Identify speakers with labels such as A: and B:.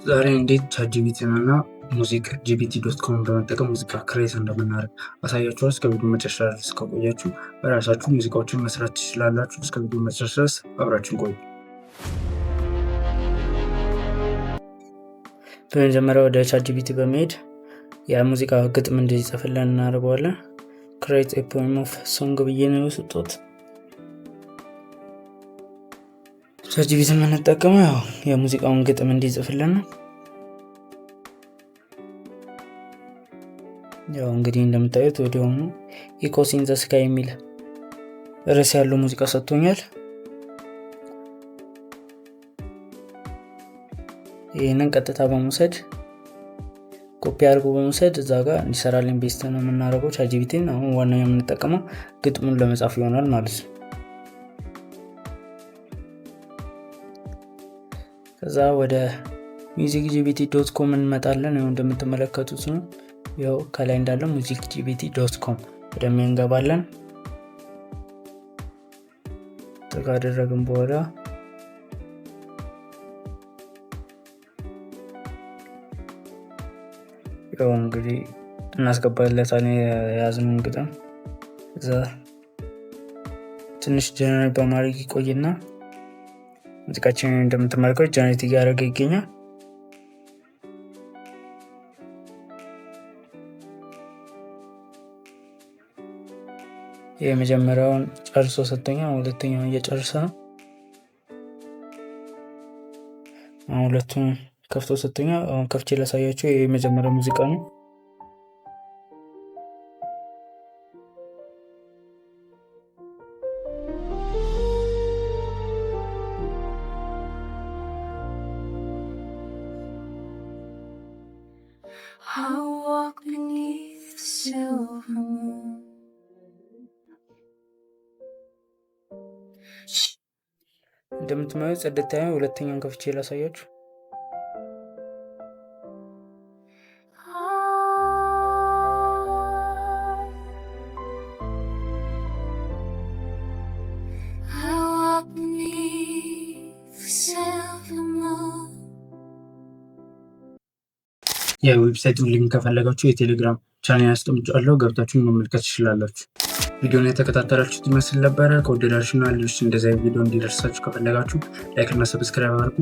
A: ዛሬ እንዴት ቻትጂፒቲን እና ሙዚክ gpt.com በመጠቀም ሙዚቃ ክሬት እንደምናደርግ አሳያችኋለሁ። እስከ ቪዲዮ መጨረሻ ድረስ ከቆያችሁ በራሳችሁ ሙዚቃዎችን መስራት ትችላላችሁ። እስከ ቪዲዮ መጨረሻ ድረስ አብራችሁን ቆዩ። በመጀመሪያ ወደ ቻትጂፒቲ በመሄድ የሙዚቃ ግጥም እንዲጽፍልን እናደርገዋለን። ክሬት ኤ ፖኤም ኦፍ ሶንግ ብዬ ነው የወሰድኩት። ቻትጂፒቲ የምንጠቀመው የሙዚቃውን ግጥም እንዲጽፍልን ነው። እንግዲህ እንደምታዩት ወዲያውኑ ኢኮስ ኢን ዘ ስካይ የሚል ርዕስ ያለው ሙዚቃ ሰጥቶኛል። ይህንን ቀጥታ በመውሰድ ኮፒ አድርጎ በመውሰድ እዛ ጋር እንዲሰራልን ቤስት ነው የምናደርገው። ቻትጂፒቲን አሁን ዋናው የምንጠቀመው ግጥሙን ለመጻፍ ይሆናል ማለት ነው። ከዛ ወደ musicgpt.com እንመጣለን። እንደምትመለከቱት ነው ከላይ እንዳለው musicgpt.com ወደሚል እንገባለን። ተጋደረግን በኋላ እንግዲህ እናስገባለታለን የያዝነውን ግጥም። እዛ ትንሽ ጀነሬት በማድረግ ይቆይና ሙዚቃችንን እንደምትመለከቱት ጀነሬት እያደረገ ይገኛል። የመጀመሪያውን ጨርሶ ሰጥቶኛል። ሁለተኛውን እየጨረሰ ነው። ሁለቱን ከፍቶ ሰጥቶኛል። አሁን ከፍቼ ላሳያችሁ። የመጀመሪያው ሙዚቃ ነው። እንደምትመለከቱት ጽድት ያለ ሁለተኛውን ከፍቼ ላሳያችሁ። የዌብሳይቱን ሊንክ ከፈለጋችሁ የቴሌግራም ቻናል አስቀምጫለሁ፣ ገብታችሁ መመልከት ትችላላችሁ። ቪዲዮውን የተከታተላችሁት ይመስል ነበረ። ከወደዳችሁና ሌሎች እንደዚህ ቪዲዮ እንዲደርሳችሁ ከፈለጋችሁ ላይክ እና ሰብስክራይብ አድርጉ።